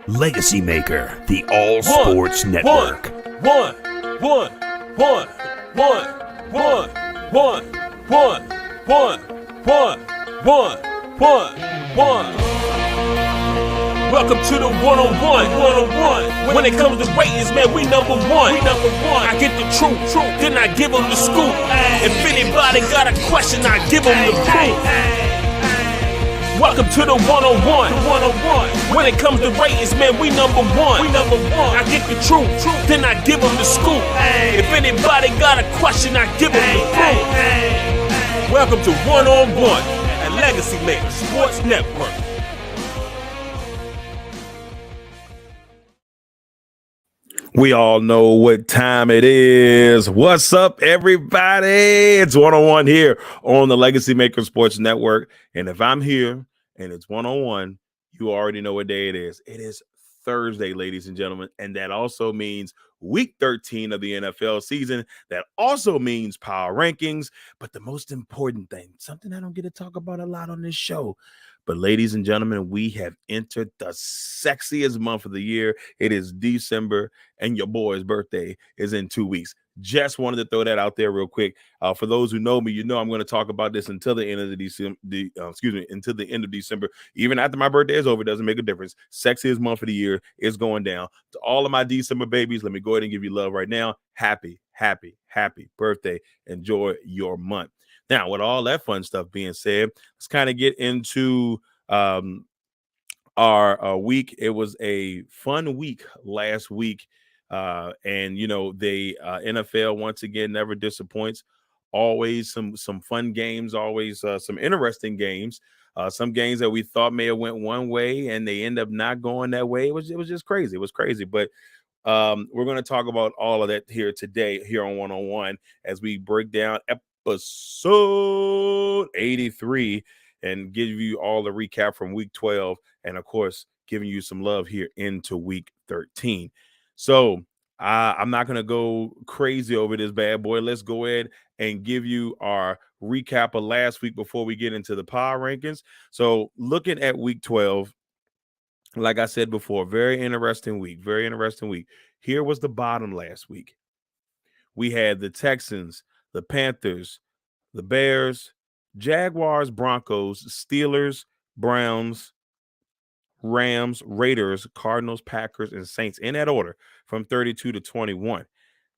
Legacy Maker, the All Sports Network. One. Welcome to the one-on-one. When it comes to ratings, man, we number one. I get the truth, then I give them the scoop. If anybody got a question, I give them the proof. Welcome to the one-on-one. When it comes to ratings, man, we number one. I get the truth, then I give them the scoop. If anybody got a question, I give them the proof. Welcome to one-on-one at Legacy Maker Sports Network. We all know what time it is. What's up, everybody? It's one-on-one here on the Legacy Maker Sports Network. And if I'm here and it's one-on-one, you already know what day it is. It is Thursday, ladies and gentlemen. And that also means week 13 of the NFL season. That also means power rankings. But the most important thing, something I don't get to talk about a lot on this show, but ladies and gentlemen, we have entered the sexiest month of the year. It is December, and your boy's birthday is in 2 weeks. Just wanted to throw that out there real quick. For those who know me, you know I'm going to talk about this until the end of until the end of December. Even after my birthday is over, it doesn't make a difference. Sexiest month of the year is going down. To all of my December babies, let me go ahead and give you love right now. Happy birthday. Enjoy your month. Now, with all that fun stuff being said, let's kind of get into our week. It was a fun week last week. And, you know, the NFL, once again, never disappoints. Always some fun games, always some interesting games. Some games that we thought may have went one way and they end up not going that way. It was just crazy. It was crazy. But we're going to talk about all of that here today, here on One-on-One, as we break down episode 83 and give you all the recap from week 12. And of course, giving you some love here into week 13. So I'm not going to go crazy over this bad boy. Let's go ahead and give you our recap of last week before we get into the power rankings. So looking at week 12, like I said before, very interesting week. Here was the bottom last week. We had the Texans, the Panthers, the Bears, Jaguars, Broncos, Steelers, Browns, Rams, Raiders, Cardinals, Packers, and Saints in that order from 32 to 21.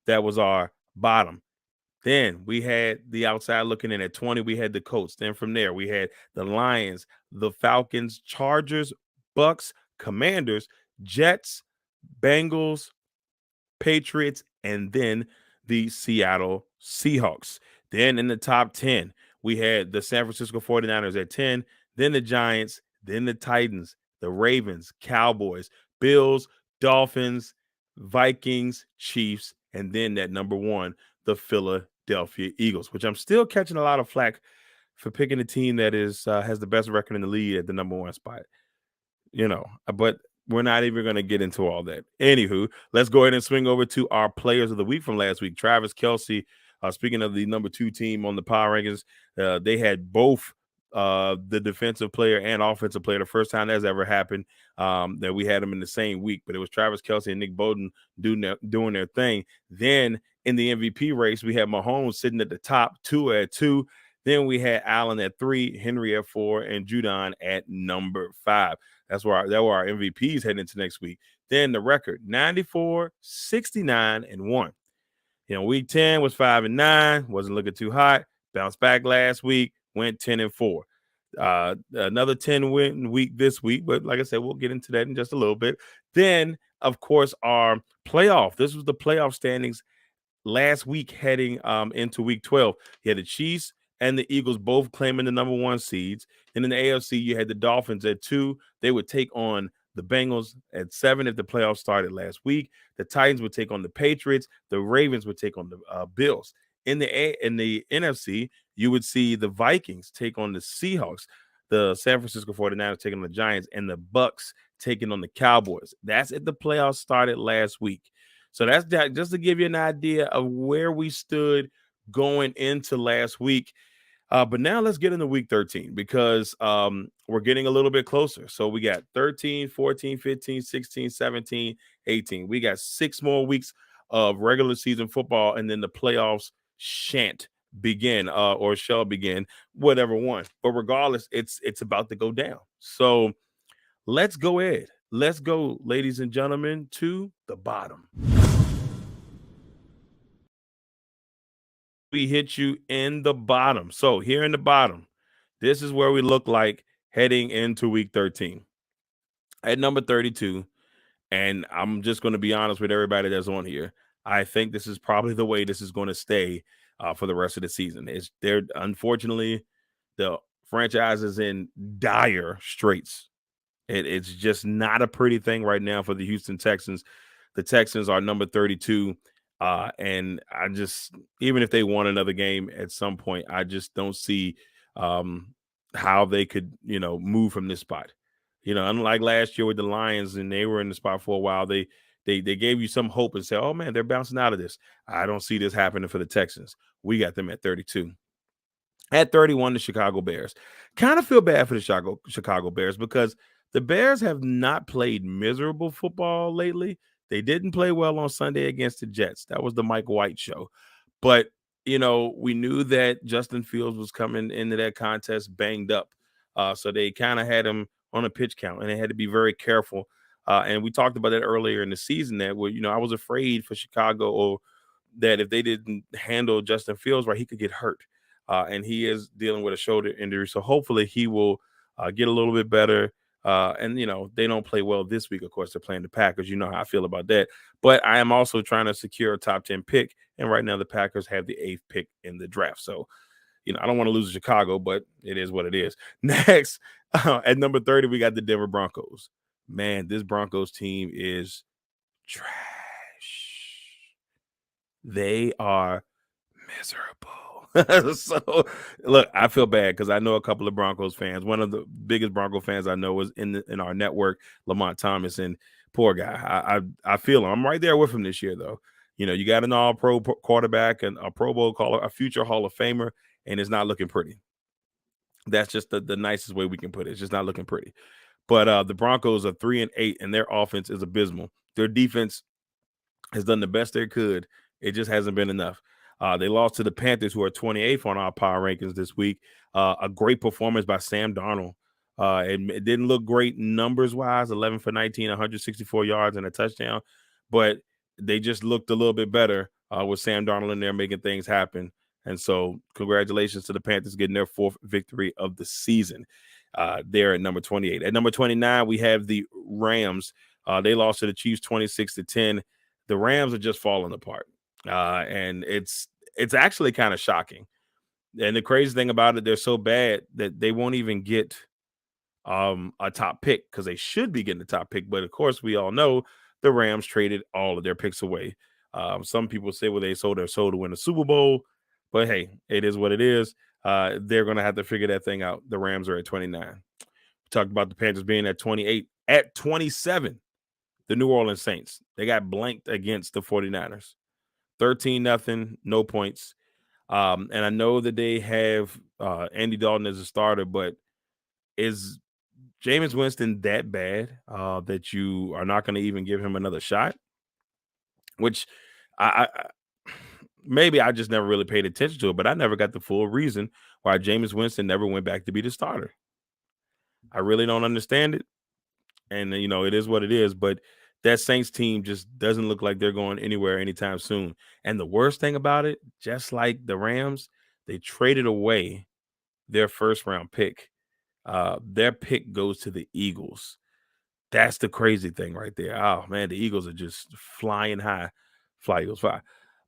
That was our bottom. Then we had the outside looking in at 20. We had the Colts. Then from there, we had the Lions, the Falcons, Chargers, Bucks, Commanders, Jets, Bengals, Patriots, and then the Seattle Seahawks. Then in the top 10, we had the San Francisco 49ers at 10, then the Giants, then the Titans, the Ravens, Cowboys, Bills, Dolphins, Vikings, Chiefs, and then that number one, the Philadelphia Eagles, which I'm still catching a lot of flack for picking a team that is has the best record in the league at the number one spot. You know, but we're not even going to get into all that. Anywho, let's go ahead and swing over to our players of the week from last week. Travis Kelce, speaking of the number 2 team on the power rankings, they had both the defensive player and offensive player. The first time that's ever happened that we had them in the same week, but it was Travis Kelce and Nick Bowden doing their thing. Then in the MVP race, we had Mahomes sitting at the top, 2 at 2. Then we had Allen at 3, Henry at 4, and Judon at number 5. That were our MVPs heading into next week. Then the record, 94, 69, and 1. You know, week 10 was 5-9, wasn't looking too hot. Bounced back last week, went 10-4. Another 10-win week this week, but like I said, we'll get into that in just a little bit. Then, of course, our playoff. This was the playoff standings last week heading into week 12. You had the Chiefs and the Eagles both claiming the number 1 seeds. And in the AFC, you had the Dolphins at 2. They would take on the Bengals at 7 if the playoffs started last week. The Titans would take on the Patriots. The Ravens would take on the Bills. In the NFC, you would see the Vikings take on the Seahawks, the San Francisco 49ers taking on the Giants, and the Bucks taking on the Cowboys. That's if the playoffs started last week. So that's just to give you an idea of where we stood going into last week. But now let's get into week 13 because we're getting a little bit closer. So we got 13, 14, 15, 16, 17, 18. We got 6 more weeks of regular season football, and then the playoffs shan't begin or shall begin, whatever one. But regardless, it's about to go down. So let's go ahead. Let's go, ladies and gentlemen, to the bottom. We hit you in the bottom. So here in the bottom, this is where we look like heading into week 13. At number 32, and I'm just going to be honest with everybody that's on here, I think this is probably the way this is going to stay for the rest of the season. Unfortunately, the franchise is in dire straits. It's just not a pretty thing right now for the Houston Texans. The Texans are number 32. And I just, even if they won another game at some point, I just don't see how they could, move from this spot. Unlike last year with the Lions, and they were in the spot for a while, they gave you some hope and said, oh man, they're bouncing out of this. I don't see this happening for the Texans. We got them at 32. At 31, the Chicago Bears. Kind of feel bad for the Chicago Bears because the Bears have not played miserable football lately. They didn't play well on Sunday against the Jets. That was the Mike White show. But, we knew that Justin Fields was coming into that contest banged up. So they kind of had him on a pitch count, and they had to be very careful. And we talked about that earlier in the season that, I was afraid for Chicago or that if they didn't handle Justin Fields right, he could get hurt. And he is dealing with a shoulder injury. So hopefully he will get a little bit better. And they don't play well this week. Of course, they're playing the Packers. You know how I feel about that. But I am also trying to secure a top 10 pick. And right now the Packers have the 8th pick in the draft. So, I don't want to lose to Chicago, but it is what it is. Next, at number 30, we got the Denver Broncos. Man, this Broncos team is trash. They are miserable. So, look, I feel bad because I know a couple of Broncos fans. One of the biggest Bronco fans I know is in our network, Lamont Thomas, and poor guy. I feel him. I'm right there with him this year, though. You got an all-pro quarterback and a Pro Bowl caller, a future Hall of Famer, and it's not looking pretty. That's just the nicest way we can put it. It's just not looking pretty. But the Broncos are 3-8, and their offense is abysmal. Their defense has done the best they could. It just hasn't been enough. They lost to the Panthers, who are 28th on our power rankings this week. A great performance by Sam Darnold. It didn't look great numbers-wise, 11 for 19, 164 yards and a touchdown. But they just looked a little bit better with Sam Darnold in there making things happen. And so congratulations to the Panthers getting their 4th victory of the season. There at number 28. At number 29, we have the Rams. They lost to the Chiefs 26-10. The Rams are just falling apart. And it's actually kind of shocking. And the crazy thing about it, they're so bad that they won't even get a top pick because they should be getting the top pick. But of course, we all know the Rams traded all of their picks away. Some people say, well, they sold their soul to win the Super Bowl. But hey, it is what it is. They're going to have to figure that thing out. The Rams are at 29. We talked about the Panthers being at 28. At 27, the New Orleans Saints. They got blanked against the 49ers. 13-0, no points. And I know that they have Andy Dalton as a starter, but is Jameis Winston that bad that you are not going to even give him another shot? Which maybe I just never really paid attention to it, but I never got the full reason why Jameis Winston never went back to be the starter. I really don't understand it. And, it is what it is. But that Saints team just doesn't look like they're going anywhere anytime soon. And the worst thing about it, just like the Rams, they traded away their 1st-round pick. Their pick goes to the Eagles. That's the crazy thing right there. Oh, man, the Eagles are just flying high. Fly, Eagles, fly.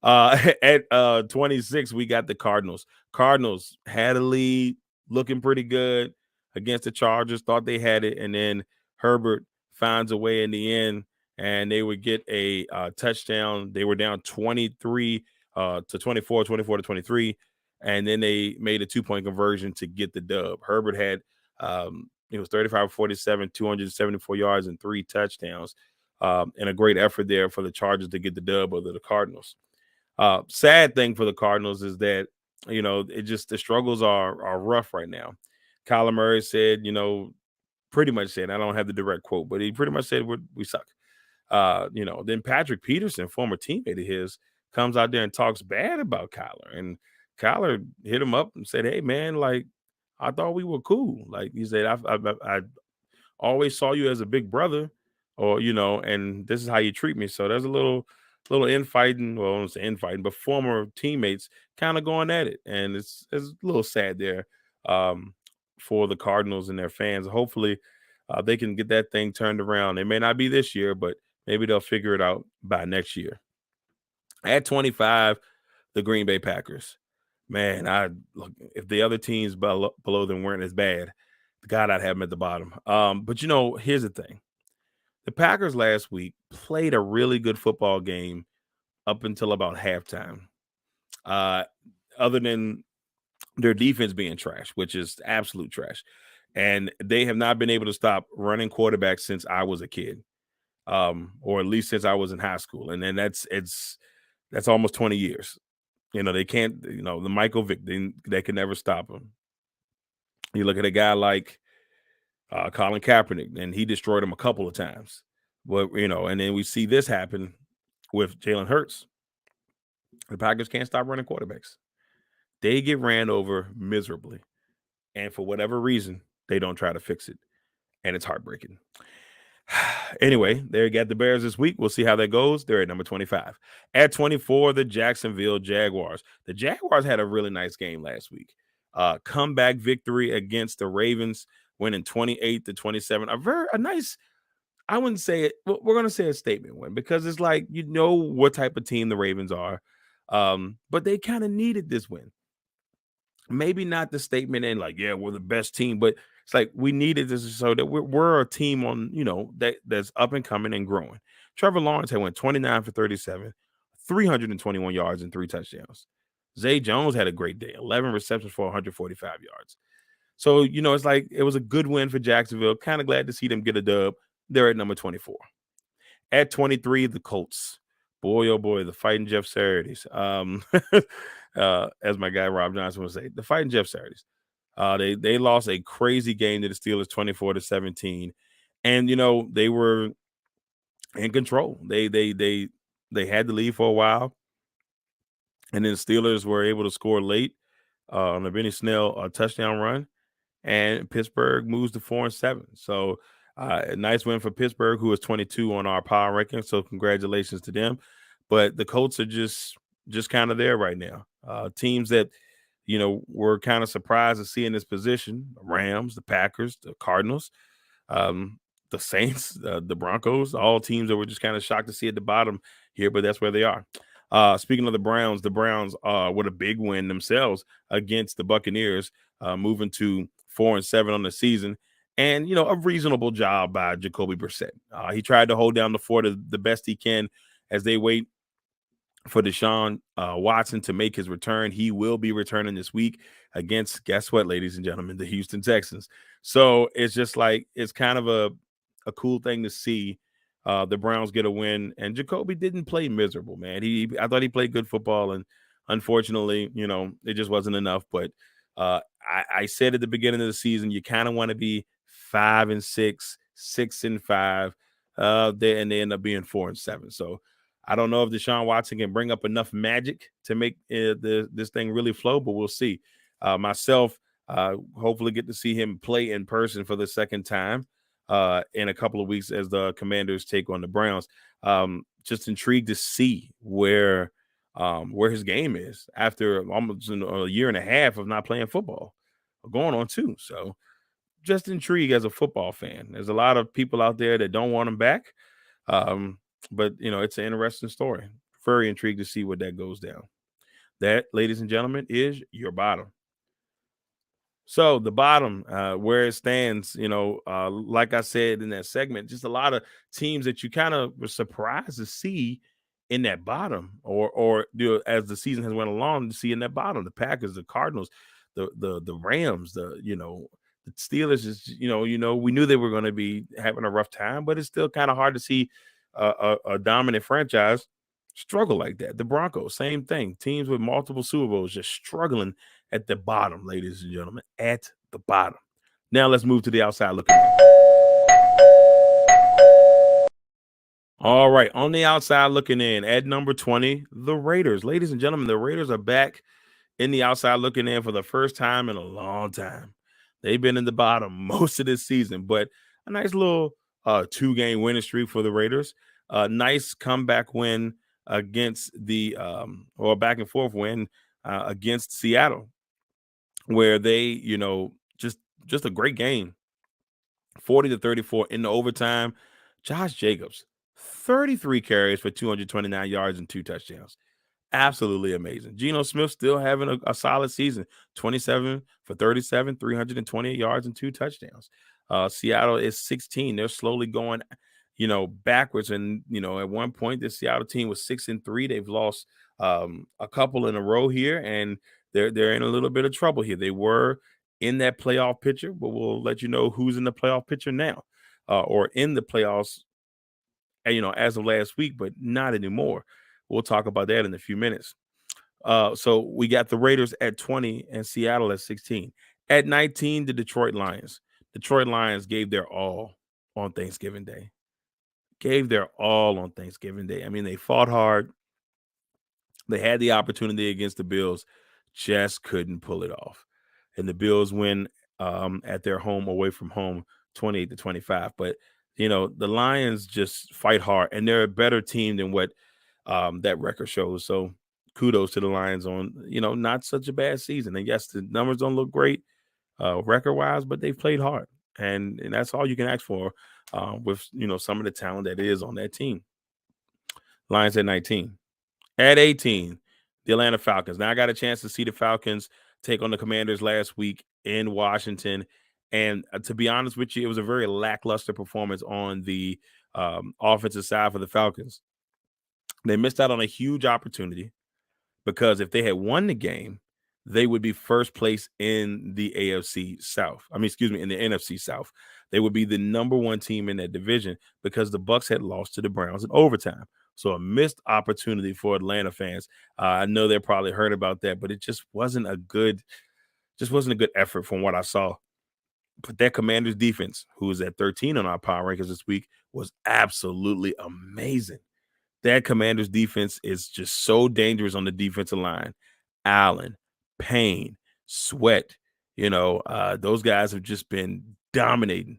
At 26, we got the Cardinals. Cardinals had a lead, looking pretty good against the Chargers, thought they had it, and then Herbert finds a way in the end, and they would get a touchdown. They were down 23 to 24, 24 to 23, and then they made a 2-point conversion to get the dub. Herbert had it was 35-47, 274 yards and 3 touchdowns, and a great effort there for the Chargers to get the dub over the Cardinals. Sad thing for the Cardinals is that the struggles are rough right now. Kyler Murray said, pretty much said, I don't have the direct quote, but he pretty much said we suck. Then Patrick Peterson, former teammate of his, comes out there and talks bad about Kyler. And Kyler hit him up and said, "Hey man, like I thought we were cool." Like he said, I always saw you as a big brother, or and this is how you treat me. So there's a little infighting, well, I won't say infighting, but former teammates kind of going at it, and it's a little sad there for the Cardinals and their fans. Hopefully, they can get that thing turned around. It may not be this year, but maybe they'll figure it out by next year. At 25, the Green Bay Packers. Man, I look, if the other teams below them weren't as bad, God, I'd have them at the bottom. But here's the thing: the Packers last week played a really good football game up until about halftime. Uh, Other than their defense being trash, which is absolute trash, and they have not been able to stop running quarterbacks since I was a kid, or at least since I was in high school, and then that's almost 20 years. They can't. The Michael Vick, they can never stop him. You look at a guy like Colin Kaepernick, and he destroyed him a couple of times. But and then we see this happen with Jalen Hurts. The Packers can't stop running quarterbacks. They get ran over miserably, and for whatever reason, they don't try to fix it, and it's heartbreaking. Anyway, they got the Bears this week. We'll see how that goes. They're at number 25. At 24, the Jacksonville Jaguars. The Jaguars had a really nice game last week. Comeback victory against the Ravens, winning 28-27. A nice, I wouldn't say it. We're going to say a statement win, because it's like, what type of team the Ravens are. But they kind of needed this win. Maybe not the statement in like, yeah, we're the best team, but it's like we needed this so that we're a team on, that's up and coming and growing. Trevor Lawrence had went 29 for 37, 321 yards and 3 touchdowns. Zay Jones had a great day, 11 receptions for 145 yards. So, it's like it was a good win for Jacksonville. Kind of glad to see them get a dub. They're at number 24. At 23, the Colts. Boy, oh boy, the fighting Jeff Saturdays. As my guy Rob Johnson would say, the fighting Jeff Saturdays. They lost a crazy game to the Steelers, 24-17, and they were in control. They had to leave for a while, and then the Steelers were able to score late on a Benny Snell touchdown run, and Pittsburgh moves to 4-7. So a nice win for Pittsburgh, who is 22 on our power ranking. So congratulations to them. But the Colts are just kind of there right now. Teams that, we're kind of surprised to see in this position: the Rams, the Packers, the Cardinals, the Saints, the Broncos, all teams that we're just kind of shocked to see at the bottom here, but that's where they are. Speaking of the Browns with a big win themselves against the Buccaneers, moving to 4-7 on the season. And, a reasonable job by Jacoby Brissett. He tried to hold down the fort the best he can as they wait for Deshaun Watson to make his return. He will be returning this week against, guess what, ladies and gentlemen, the Houston Texans. So it's just like, it's kind of a cool thing to see the Browns get a win. And Jacoby didn't play miserable, man. I thought he played good football, and unfortunately, it just wasn't enough. But I said at the beginning of the season, you kind of want to be 5-6, 6-5, and they end up being 4-7. So I don't know if Deshaun Watson can bring up enough magic to make this thing really flow, but we'll see. Myself, hopefully get to see him play in person for the second time in a couple of weeks as the Commanders take on the Browns. Just intrigued to see where his game is after almost a year and a half of not playing football, going on 2. So just intrigued as a football fan. There's a lot of people out there that don't want him back. But, it's an interesting story. Very intrigued to see what that goes down. That, ladies and gentlemen, is your bottom. So the bottom, where it stands, like I said in that segment, just a lot of teams that you kind of were surprised to see in that bottom, or as the season has went along, to see in that bottom: the Packers, the Cardinals, the Rams, the Steelers. Is we knew they were going to be having a rough time, but it's still kind of hard to see a dominant franchise struggle like that. The Broncos, same thing. Teams with multiple Super Bowls just struggling at the bottom, ladies and gentlemen, at the bottom. Now let's move to the outside looking in. All right, on the outside looking in at number 20, the Raiders. Ladies and gentlemen, the Raiders are back in the outside looking in for the first time in a long time. They've been in the bottom most of this season, but a nice little 2-game winning streak for the Raiders. A nice comeback win against the or back and forth win against Seattle, where they, just a great game. 40-34 in the overtime. Josh Jacobs, 33 carries for 229 yards and 2 touchdowns. Absolutely amazing. Geno Smith still having a solid season. 27 for 37, 328 yards and 2 touchdowns. Seattle is 16. They're slowly going, backwards. And, at one point, the Seattle team was 6-3. They've lost a couple in a row here, and they're in a little bit of trouble here. They were in that playoff picture, but we'll let you know who's in the playoff picture now, or in the playoffs, as of last week, but not anymore. We'll talk about that in a few minutes. So we got the Raiders at 20 and Seattle at 16. At 19, the Detroit Lions. Detroit Lions gave their all on Thanksgiving Day. I mean, they fought hard. They had the opportunity against the Bills, just couldn't pull it off. And the Bills win at their home, away from home, 28-25. But, the Lions just fight hard, and they're a better team than what that record shows. So kudos to the Lions on, not such a bad season. And yes, the numbers don't look great record-wise, but they've played hard. And that's all you can ask for with, some of the talent that is on that team. Lions at 19. At 18, the Atlanta Falcons. Now, I got a chance to see the Falcons take on the Commanders last week in Washington. And to be honest with you, it was a very lackluster performance on the offensive side for the Falcons. They missed out on a huge opportunity, because if they had won the game, they would be first place in the AFC South. In the NFC South. They would be the number 1 team in that division, because the Bucs had lost to the Browns in overtime. So a missed opportunity for Atlanta fans. I know they're probably heard about that, but it just wasn't a good effort from what I saw. But that Commanders defense, who is at 13 on our power rankings this week, was absolutely amazing. That Commanders defense is just so dangerous on the defensive line. Allen, Payne, Sweat, those guys have just been dominating.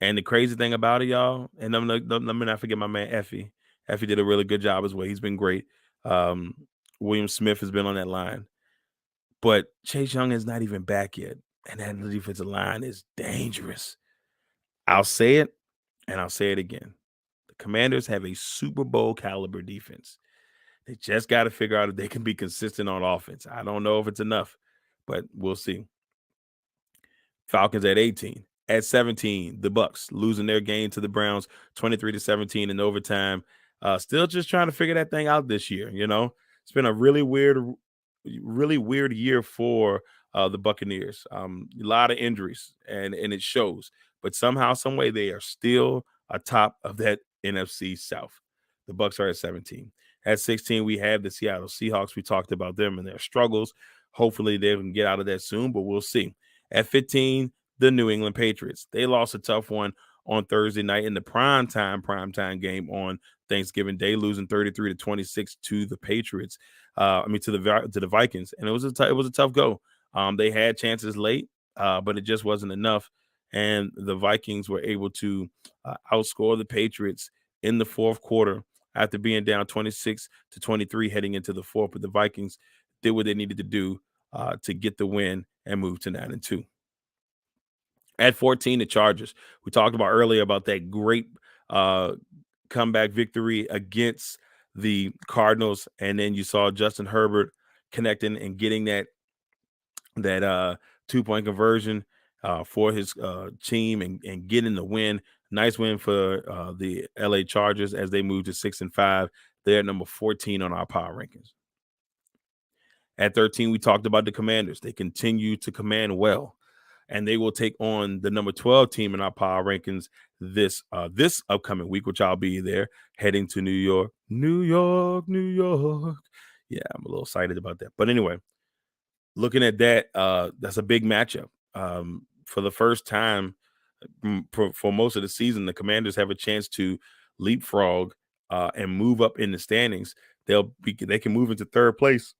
And the crazy thing about it, y'all, and let me not forget my man Effie. Effie did a really good job as well. He's been great. William Smith has been on that line. But Chase Young is not even back yet. And that defensive line is dangerous. I'll say it, and I'll say it again. The Commanders have a Super Bowl caliber defense. They just got to figure out if they can be consistent on offense. I don't know if it's enough, but we'll see. Falcons at 18. At 17, the Bucs losing their game to the Browns 23-17 in overtime. Still just trying to figure that thing out this year. It's been a really weird year for the Buccaneers. A lot of injuries, and it shows. But somehow, some way, they are still atop of that NFC South. The Bucs are at 17. At 16, we have the Seattle Seahawks. We talked about them and their struggles. Hopefully, they can get out of that soon, but we'll see. At 15, the New England Patriots. They lost a tough one on Thursday night in the primetime game on Thanksgiving Day, losing 33-26 to the Patriots. To the Vikings, and it was a tough go. They had chances late, but it just wasn't enough. And the Vikings were able to outscore the Patriots in the fourth quarter after being down 26-23 heading into the fourth. But the Vikings did what they needed to do to get the win and move to 9-2. At 14, the Chargers. We talked about earlier about that great comeback victory against the Cardinals, and then you saw Justin Herbert connecting and getting that 2-point conversion for his team and getting the win. Nice win for the LA Chargers as they move to 6-5. They're at number 14 on our power rankings. At 13, we talked about the Commanders. They continue to command well. and they will take on the number 12 team in our power rankings this upcoming week, which I'll be there heading to New York. Yeah, I'm a little excited about that. But anyway, looking at that, that's a big matchup. For the first time for most of the season, the Commanders have a chance to leapfrog and move up in the standings. They can move into third place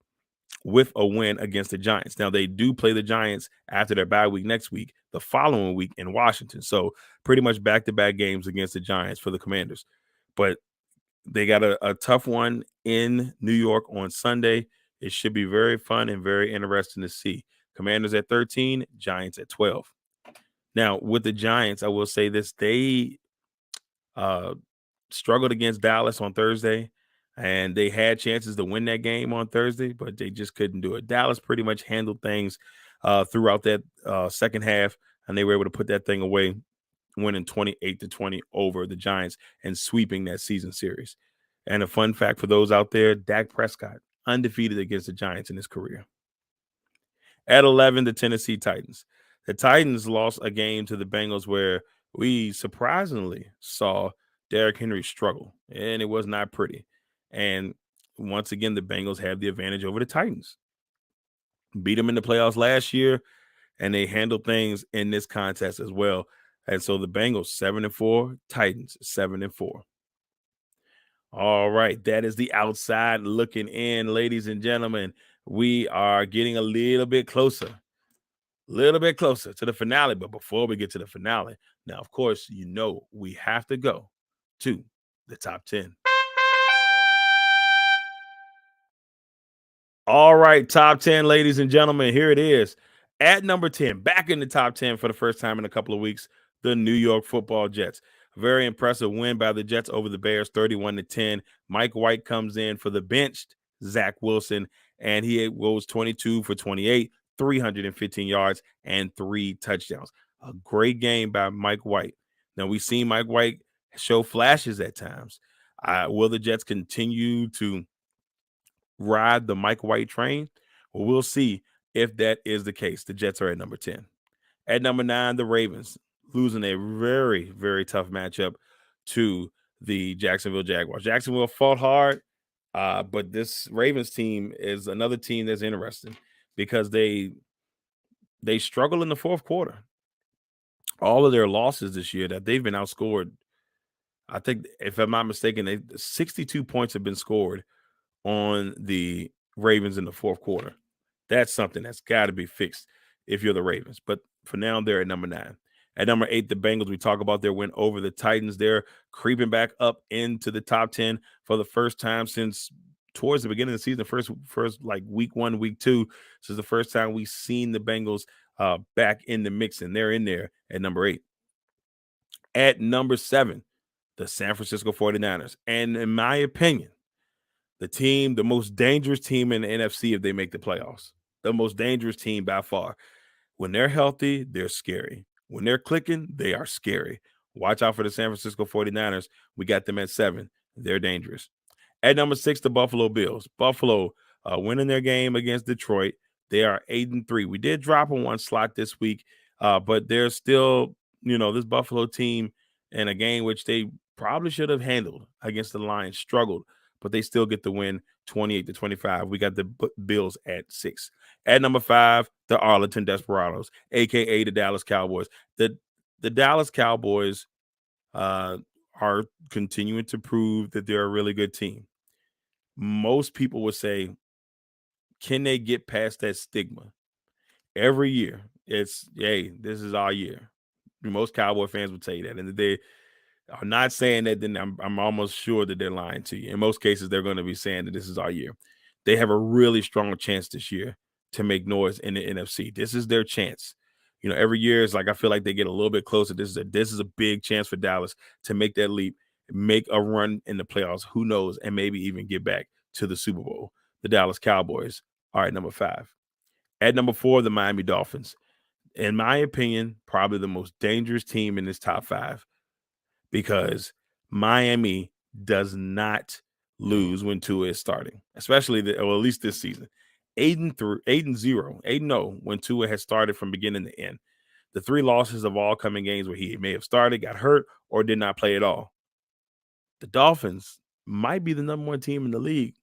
with a win against the Giants. Now, they do play the Giants after their bye week next week, the following week in Washington. So pretty much back-to-back games against the Giants for the Commanders. But they got a tough one in New York on Sunday. It should be very fun and very interesting to see. Commanders at 13, Giants at 12. Now, with the Giants, I will say this. They struggled against Dallas on Thursday, and they had chances to win that game on Thursday, but they just couldn't do it. Dallas pretty much handled things throughout that second half, and they were able to put that thing away, winning 28-20 over the Giants and sweeping that season series. And a fun fact for those out there, Dak Prescott, undefeated against the Giants in his career. At 11, the Tennessee Titans. The Titans lost a game to the Bengals where we surprisingly saw Derrick Henry struggle, and it was not pretty. And once again, the Bengals have the advantage over the Titans. Beat them in the playoffs last year, and they handled things in this contest as well. And so the Bengals 7-4, Titans 7-4. All right, that is the outside looking in, ladies and gentlemen. We are getting a little bit closer to the finale. But before we get to the finale, now, of course, we have to go to the top 10. All right, top 10, ladies and gentlemen, here it is. At number 10, back in the top 10 for the first time in a couple of weeks, the New York Football Jets. Very impressive win by the Jets over the Bears, 31-10. Mike White comes in for the benched Zach Wilson, and he goes 22 for 28, 315 yards, and 3 touchdowns. A great game by Mike White. Now, we've seen Mike White show flashes at times. Will the Jets continue to ride the Mike White train? Well, we'll see if that is the case. The Jets are at number 10. At number 9, the Ravens, losing a very, very tough matchup to the Jacksonville Jaguars. Jacksonville fought hard, but this Ravens team is another team that's interesting because they struggle in the fourth quarter. All of their losses this year that they've been outscored, I think, if I'm not mistaken, 62 points have been scored on the Ravens in the fourth quarter. That's something that's got to be fixed if you're the Ravens. But for now, they're at number 9. At number 8, the Bengals. We talk about their win over the Titans. They're creeping back up into the top 10 for the first time since towards the beginning of the season, first like week 1, week 2. This is the first time we've seen the Bengals back in the mix, and they're in there at number 8. At number 7, the San Francisco 49ers. And in my opinion, the most dangerous team in the NFC if they make the playoffs. The most dangerous team by far. When they're healthy, they're scary. When they're clicking, they are scary. Watch out for the San Francisco 49ers. We got them at 7. They're dangerous. At number 6, the Buffalo Bills. Buffalo winning their game against Detroit. They are 8-3. We did drop in one slot this week, but they're still, this Buffalo team in a game which they probably should have handled against the Lions, struggled, but they still get the win 28-25. We got the Bills at 6. At number 5, the Arlington Desperados, a.k.a. the Dallas Cowboys. The Dallas Cowboys are continuing to prove that they're a really good team. Most people would say, can they get past that stigma? Every year, it's, hey, this is our year. Most Cowboy fans would tell you that. And they are not saying that, then I'm almost sure that they're lying to you. In most cases, they're going to be saying that this is our year. They have a really strong chance this year to make noise in the NFC. This is their chance. Every year it's like I feel like they get a little bit closer. This is a big chance for Dallas to make that leap, make a run in the playoffs. Who knows? And maybe even get back to the Super Bowl. The Dallas Cowboys are at number 5. At number 4, the Miami Dolphins. In my opinion, probably the most dangerous team in this top 5 because Miami does not lose when Tua is starting, especially at least this season. 8-0 when Tua has started from beginning to end. The 3 losses have all come in games where he may have started, got hurt, or did not play at all. The Dolphins might be the number 1 team in the league,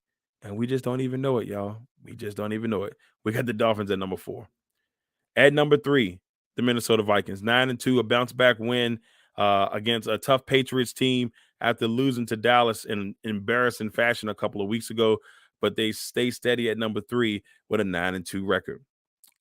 and we just don't even know it, y'all. We just don't even know it. We got the Dolphins at number 4. At number 3, the Minnesota Vikings, 9-2, a bounce back win against a tough Patriots team after losing to Dallas in embarrassing fashion a couple of weeks ago, but they stay steady at number 3 with a 9-2 record.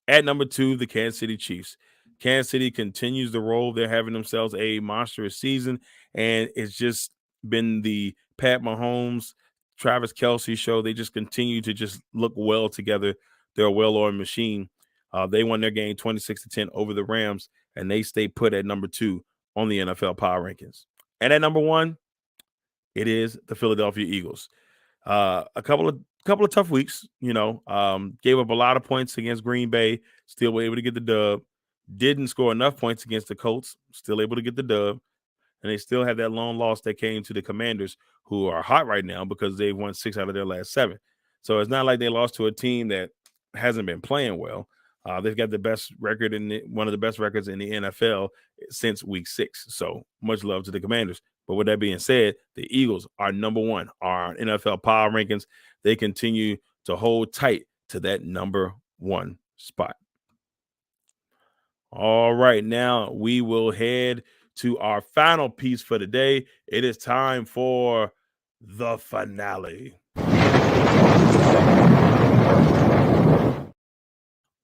At number 2, the Kansas City Chiefs. Kansas City continues to roll. They're having themselves a monstrous season, and it's just been the Pat Mahomes, Travis Kelce show. They just continue to just look well together. They're a well-oiled machine. They won their game 26-10 over the Rams, and they stay put at number 2 on the NFL Power Rankings. And at number 1, it is the Philadelphia Eagles. A couple of tough weeks, gave up a lot of points against Green Bay, still were able to get the dub. Didn't score enough points against the Colts, still able to get the dub. And they still have that lone loss that came to the Commanders, who are hot right now because they've won 6 out of their last 7. So it's not like they lost to a team that hasn't been playing well. They've got the best record one of the best records in the NFL since week 6. So much love to the Commanders. But with that being said, the Eagles are number 1 on NFL Power Rankings. They continue to hold tight to that number 1 spot. All right, now we will head to our final piece for the day. It is time for the finale.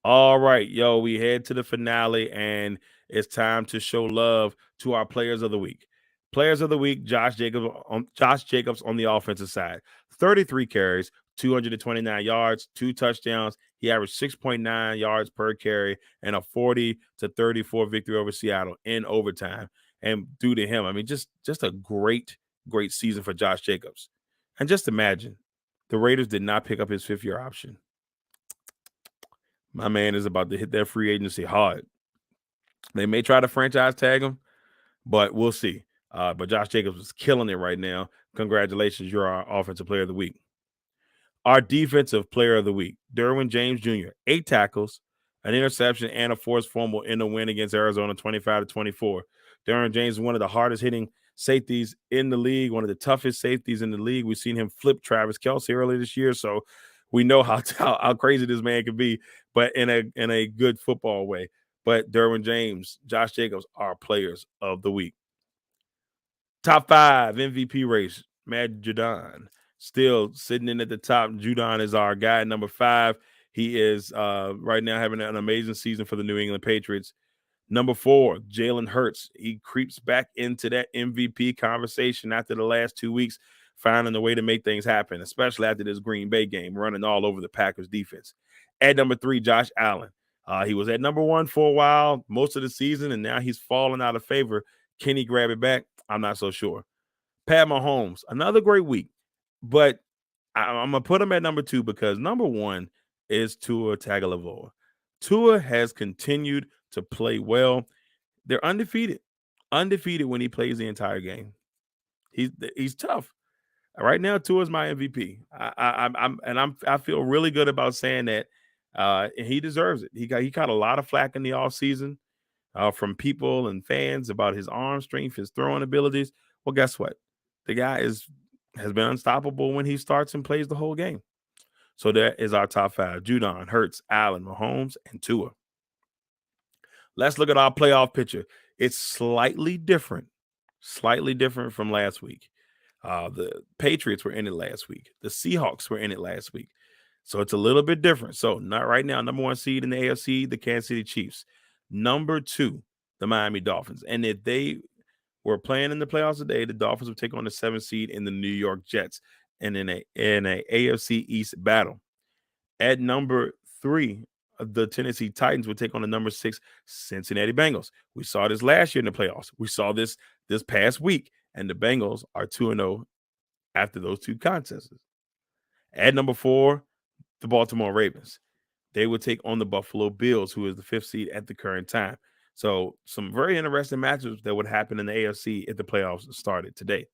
All right, we head to the finale, and it's time to show love to our players of the week. Players of the week, Josh Jacobs on the offensive side. 33 carries, 229 yards, 2 touchdowns. He averaged 6.9 yards per carry and a 40-34 victory over Seattle in overtime. And due to him, I mean, just a great season for Josh Jacobs. And just imagine, the Raiders did not pick up his 5th-year option. My man is about to hit that free agency hard. They may try to franchise tag him, but we'll see. But Josh Jacobs is killing it right now. Congratulations, you're our offensive player of the week. Our defensive player of the week, Derwin James Jr., 8 tackles, an interception, and a forced fumble in the win against Arizona, 25-24. Derwin James is one of the hardest hitting safeties in the league, one of the toughest safeties in the league. We've seen him flip Travis Kelce earlier this year, so we know how crazy this man can be, but in a good football way. But Derwin James, Josh Jacobs are players of the week. Top 5 MVP race, Matt Judon. Still sitting in at the top. Judon is our guy, number 5. He is right now having an amazing season for the New England Patriots. Number 4, Jalen Hurts. He creeps back into that MVP conversation after the last 2 weeks, finding a way to make things happen, especially after this Green Bay game, running all over the Packers defense. At number 3, Josh Allen. He was at number 1 for a while, most of the season, and now he's falling out of favor. Can he grab it back? I'm not so sure. Pat Mahomes, another great week, but I'm going to put him at number 2 because number 1 is Tua Tagovailoa. Tua has continued to play well. They're undefeated when he plays the entire game. He's tough. Right now, Tua is my MVP. I feel really good about saying that. And he deserves it. He got a lot of flack in the offseason from people and fans about his arm strength, his throwing abilities. Well, guess what? The guy has been unstoppable when he starts and plays the whole game. So that is our top 5: Judon, Hurts, Allen, Mahomes, and Tua. Let's look at our playoff picture. It's slightly different from last week. The Patriots were in it last week. The Seahawks were in it last week. So it's a little bit different. So not right now, number 1 seed in the AFC, the Kansas City Chiefs. Number 2, the Miami Dolphins. And if they were playing in the playoffs today, the Dolphins would take on the 7th seed in the New York Jets and in a AFC East battle. At number 3, the Tennessee Titans would take on the number 6 Cincinnati Bengals. We saw this last year in the playoffs. We saw this past week, and the Bengals are 2-0 after those 2 contests. At number 4, the Baltimore Ravens. They would take on the Buffalo Bills, who is the 5th seed at the current time. So some very interesting matchups that would happen in the AFC if the playoffs started today.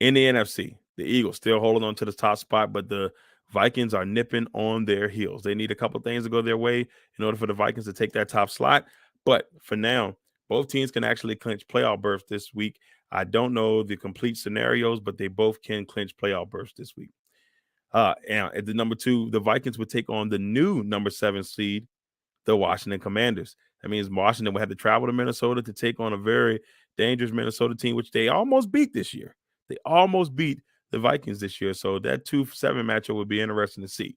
In the NFC, the Eagles still holding on to the top spot, but the Vikings are nipping on their heels. They need a couple things to go their way in order for the Vikings to take that top slot. But for now, both teams can actually clinch playoff berths this week. I don't know the complete scenarios, but they both can clinch playoff berths this week. And at the number 2, the Vikings would take on the new number 7 seed, the Washington Commanders. That means Washington would have to travel to Minnesota to take on a very dangerous Minnesota team, which they almost beat this year. They almost beat the Vikings this year. So that 2-7 matchup would be interesting to see.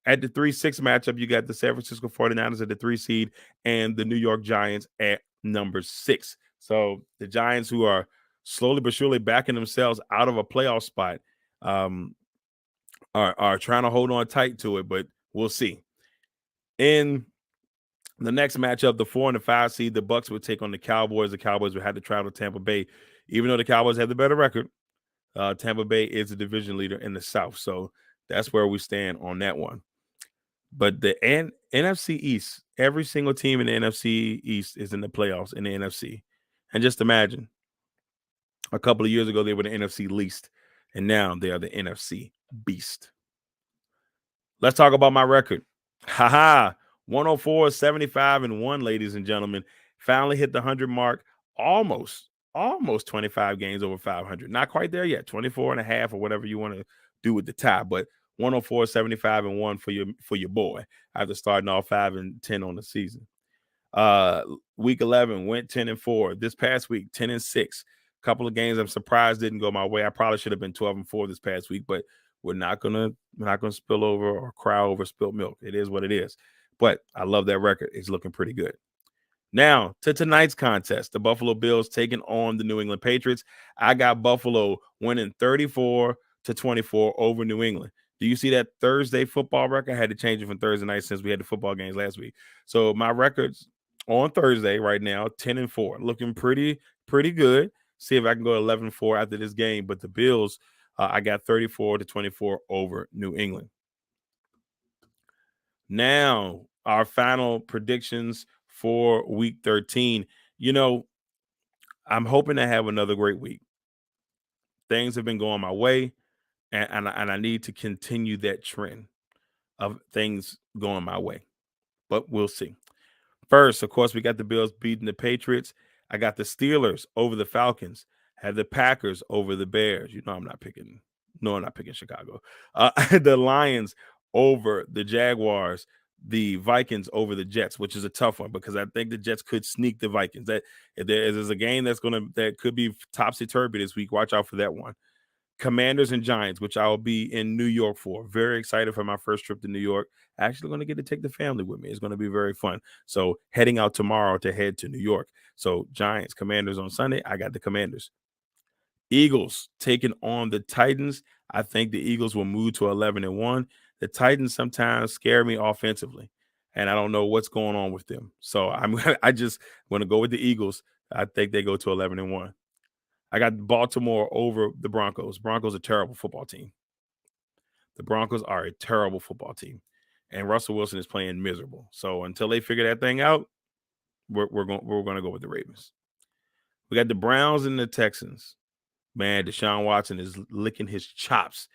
At the 3-6 matchup, you got the San Francisco 49ers at the 3 seed and the New York Giants at number 6. So the Giants, who are slowly but surely backing themselves out of a playoff spot, are trying to hold on tight to it, but we'll see. In the next matchup, the 4 and the 5 seed, the Bucs would take on the Cowboys. The Cowboys would have to travel to Tampa Bay. Even though the Cowboys have the better record, Tampa Bay is the division leader in the South. So that's where we stand on that one. But the NFC East, every single team in the NFC East is in the playoffs in the NFC. And just imagine, a couple of years ago, they were the NFC least, and now they are the NFC beast. Let's talk about my record. 104, 75, and 1, ladies and gentlemen. Finally hit the 100 mark, almost 25 games over 500. Not quite there yet, 24 and a half or whatever you want to do with the tie, but 104, 75, and 1 for your boy after starting off 5-10 on the season. Week 11 went 10-4. This past week, 10-6. Couple of games I'm surprised didn't go my way. I probably should have been 12-4 this past week, but we're not gonna spill over or cry over spilled milk. It is what it is. But I love that record. It's looking pretty good. Now to tonight's contest, the Buffalo Bills taking on the New England Patriots. I got Buffalo winning 34-24 over New England. Do you see that Thursday football record? I had to change it from Thursday night since we had the football games last week. So my record's on Thursday right now, 10-4, looking pretty good. See if I can go 11-4 after this game. But the Bills, I got 34-24 over New England. Now, our final predictions for week 13. You know, I'm hoping to have another great week. Things have been going my way, and I need to continue that trend of things going my way. But we'll see. First, of course, we got the Bills beating the Patriots. I got the Steelers over the Falcons. Had the Packers over the Bears. You know I'm not picking Chicago. The Lions over the Jaguars. The Vikings over the Jets, which is a tough one because I think the Jets could sneak the Vikings. That if there's a game that could be topsy-turvy this week. Watch out for that one. Commanders and Giants, which I will be in New York for. Very excited for my first trip to New York. Actually going to get to take the family with me. It's going to be very fun. So heading out tomorrow to head to New York. So Giants, Commanders on Sunday. I got the Commanders. Eagles taking on the Titans. I think the Eagles will move to 11-1. The Titans sometimes scare me offensively, and I don't know what's going on with them. So I just want to go with the Eagles. I think they go to 11-1. I got Baltimore over the Broncos. Broncos are a terrible football team. The Broncos are a terrible football team, and Russell Wilson is playing miserable. So until they figure that thing out, we're going to go with the Ravens. We got the Browns and the Texans. Man, Deshaun Watson is licking his chops.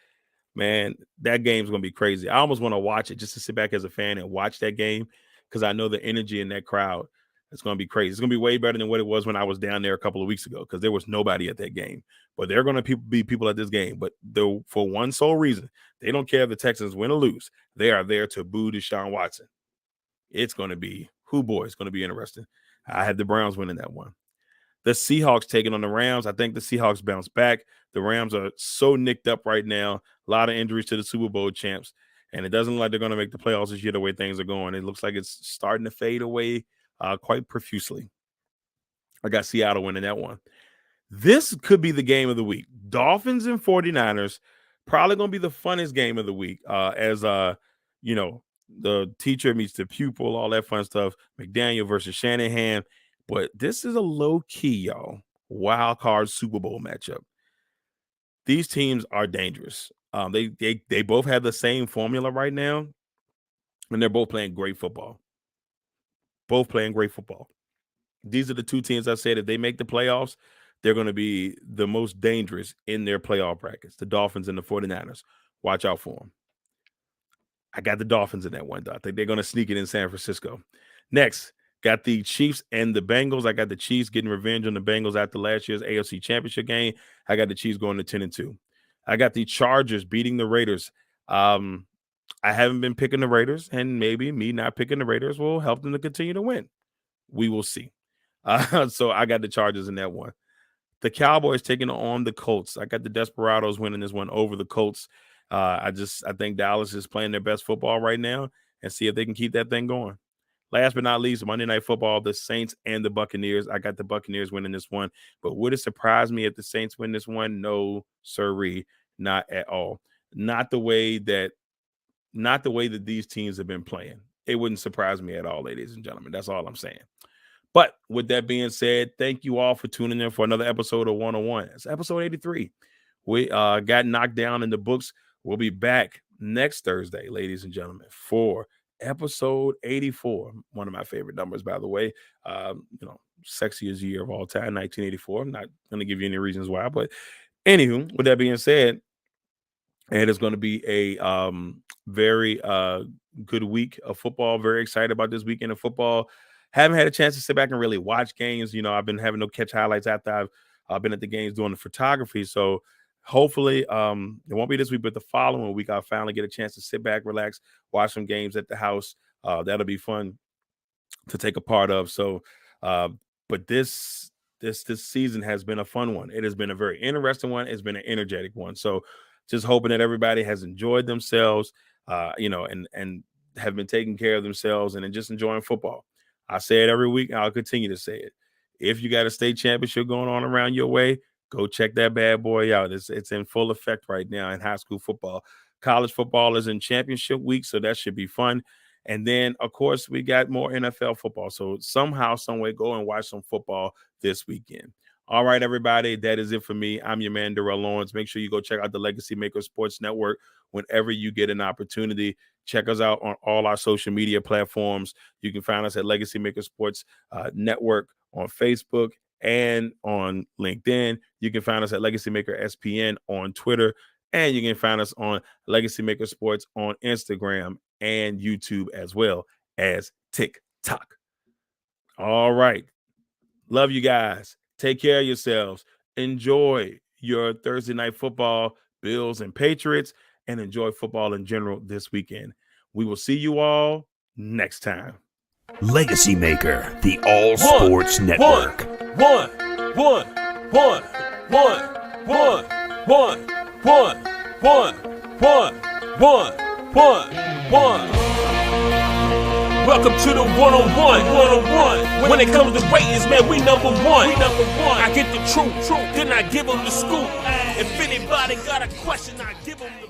Man, that game's going to be crazy. I almost want to watch it just to sit back as a fan and watch that game because I know the energy in that crowd is going to be crazy. It's going to be way better than what it was when I was down there a couple of weeks ago because there was nobody at that game. But there are going to be people at this game. But for one sole reason, they don't care if the Texans win or lose. They are there to boo Deshaun Watson. It's going to be, it's going to be interesting. I had the Browns winning that one. The Seahawks taking on the Rams. I think the Seahawks bounce back. The Rams are so nicked up right now. A lot of injuries to the Super Bowl champs. And it doesn't look like they're going to make the playoffs this year the way things are going. It looks like it's starting to fade away quite profusely. I got Seattle winning that one. This could be the game of the week. Dolphins and 49ers. Probably going to be the funnest game of the week as the teacher meets the pupil, all that fun stuff. McDaniel versus Shanahan. But this is a low-key, y'all, wild card Super Bowl matchup. These teams are dangerous. They both have the same formula right now, and they're both playing great football. These are the two teams I said if they make the playoffs, they're going to be the most dangerous in their playoff brackets, the Dolphins and the 49ers. Watch out for them. I got the Dolphins in that one, though. I think they're going to sneak it in San Francisco. Next, Got the Chiefs and the Bengals. I got the Chiefs getting revenge on the Bengals after last year's AFC Championship game. I got the Chiefs going to 10-2. I got the Chargers beating the Raiders. I haven't been picking the Raiders, and maybe me not picking the Raiders will help them to continue to win. We will see. So I got the Chargers in that one. The Cowboys taking on the Colts. I got the Desperados winning this one over the Colts. I think Dallas is playing their best football right now, and see if they can keep that thing going. Last but not least, Monday Night Football, the Saints and the Buccaneers. I got the Buccaneers winning this one. But would it surprise me if the Saints win this one? No, sirree, not at all. Not the way that these teams have been playing. It wouldn't surprise me at all, ladies and gentlemen. That's all I'm saying. But with that being said, thank you all for tuning in for another episode of 101. It's episode 83. We got knocked down in the books. We'll be back next Thursday, ladies and gentlemen, for episode 84. One of my favorite numbers, by the way. Sexiest year of all time, 1984. I'm not going to give you any reasons why, but anywho, with that being said, it is going to be a very good week of football. Very excited about this weekend of football. Haven't had a chance to sit back and really watch games. I've been having to catch highlights after I've been at the games doing the photography. So hopefully it won't be this week, but the following week I'll finally get a chance to sit back, relax, watch some games at the house. That'll be fun to take a part of. So, but this season has been a fun one. It has been a very interesting one. It's been an energetic one. So just hoping that everybody has enjoyed themselves, and have been taking care of themselves and just enjoying football. I say it every week, and I'll continue to say it. If you got a state championship going on around your way, go check that bad boy out. It's in full effect right now in high school football. College football is in championship week, so that should be fun. And then, of course, we got more NFL football. So somehow, some way, go and watch some football this weekend. All right, everybody, that is it for me. I'm your man, Darrell Owens. Make sure you go check out the Legacy Maker Sports Network whenever you get an opportunity. Check us out on all our social media platforms. You can find us at Legacy Maker Sports Network on Facebook and on LinkedIn. You can find us at Legacy Maker SPN on Twitter. And you can find us on Legacy Maker Sports on Instagram and YouTube, as well as TikTok. All right. Love you guys. Take care of yourselves. Enjoy your Thursday night football, Bills and Patriots, and enjoy football in general this weekend. We will see you all next time. Legacy Maker, the All Sports Network. One. Welcome to the 101. When it comes to ratings, man, we number one. I get the truth, then I give them the scoop. If anybody got a question, I give them the